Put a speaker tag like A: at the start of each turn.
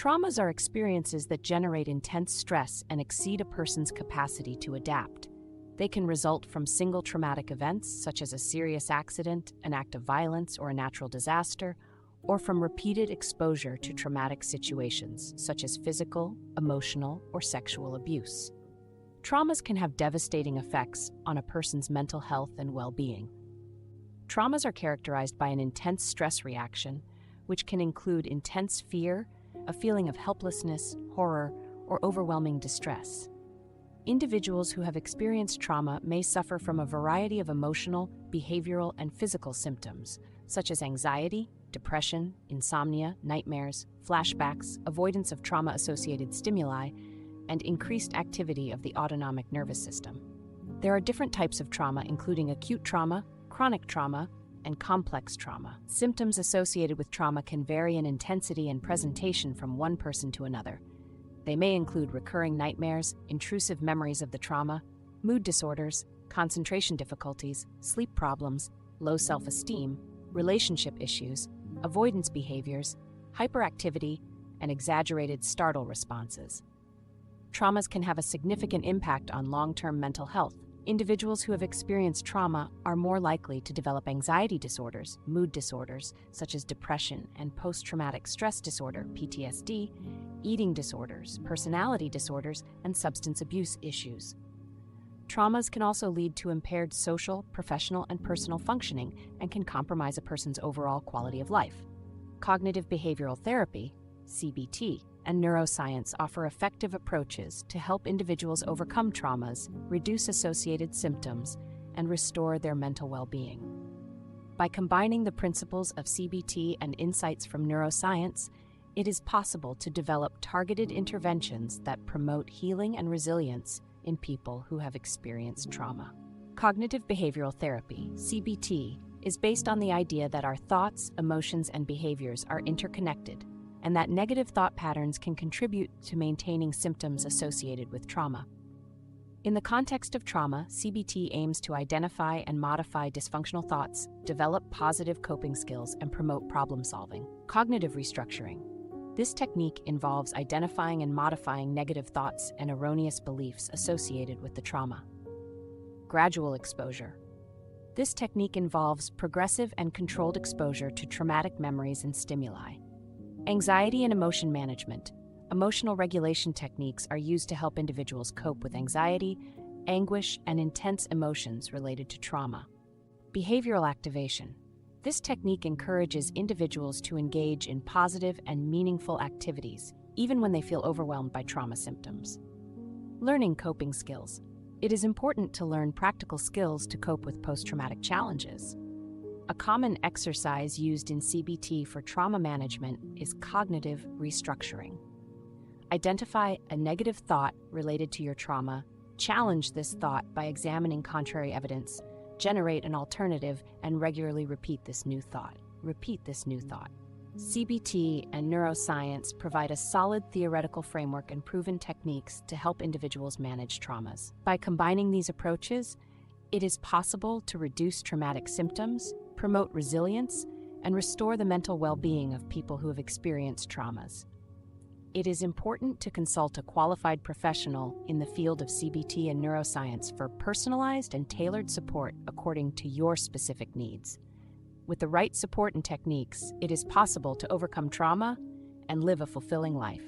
A: Traumas are experiences that generate intense stress and exceed a person's capacity to adapt. They can result from single traumatic events, such as a serious accident, an act of violence, or a natural disaster, or from repeated exposure to traumatic situations, such as physical, emotional, or sexual abuse. Traumas can have devastating effects on a person's mental health and well-being. Traumas are characterized by an intense stress reaction, which can include intense fear, a feeling of helplessness, horror, or overwhelming distress. Individuals who have experienced trauma may suffer from a variety of emotional, behavioral, and physical symptoms, such as anxiety, depression, insomnia, nightmares, flashbacks, avoidance of trauma-associated stimuli, and increased activity of the autonomic nervous system. There are different types of trauma, including acute trauma, chronic trauma, and complex trauma. Symptoms associated with trauma can vary in intensity and presentation from one person to another. They may include recurring nightmares, intrusive memories of the trauma, mood disorders, concentration difficulties, sleep problems, low self-esteem, relationship issues, avoidance behaviors, hyperactivity, and exaggerated startle responses. Traumas can have a significant impact on long-term mental health. Individuals who have experienced trauma are more likely to develop anxiety disorders, mood disorders, such as depression and post-traumatic stress disorder, PTSD, eating disorders, personality disorders, and substance abuse issues. Traumas can also lead to impaired social, professional, and personal functioning and can compromise a person's overall quality of life. Cognitive behavioral therapy, CBT, and neuroscience offer effective approaches to help individuals overcome traumas, reduce associated symptoms, and restore their mental well-being. By combining the principles of CBT and insights from neuroscience, it is possible to develop targeted interventions that promote healing and resilience in people who have experienced trauma. Cognitive behavioral therapy, CBT, is based on the idea that our thoughts, emotions, and behaviors are interconnected, and that negative thought patterns can contribute to maintaining symptoms associated with trauma. In the context of trauma, CBT aims to identify and modify dysfunctional thoughts, develop positive coping skills, and promote problem solving. Cognitive restructuring. This technique involves identifying and modifying negative thoughts and erroneous beliefs associated with the trauma. Gradual exposure. This technique involves progressive and controlled exposure to traumatic memories and stimuli. Anxiety and emotion management. Emotional regulation techniques are used to help individuals cope with anxiety, anguish, and intense emotions related to trauma. Behavioral activation. This technique encourages individuals to engage in positive and meaningful activities, even when they feel overwhelmed by trauma symptoms. Learning coping skills. It is important to learn practical skills to cope with post-traumatic challenges. A common exercise used in CBT for trauma management is cognitive restructuring. Identify a negative thought related to your trauma, challenge this thought by examining contrary evidence, generate an alternative, and regularly repeat this new thought. CBT and neuroscience provide a solid theoretical framework and proven techniques to help individuals manage traumas. By combining these approaches, it is possible to reduce traumatic symptoms, promote resilience, and restore the mental well-being of people who have experienced traumas. It is important to consult a qualified professional in the field of CBT and neuroscience for personalized and tailored support according to your specific needs. With the right support and techniques, it is possible to overcome trauma and live a fulfilling life.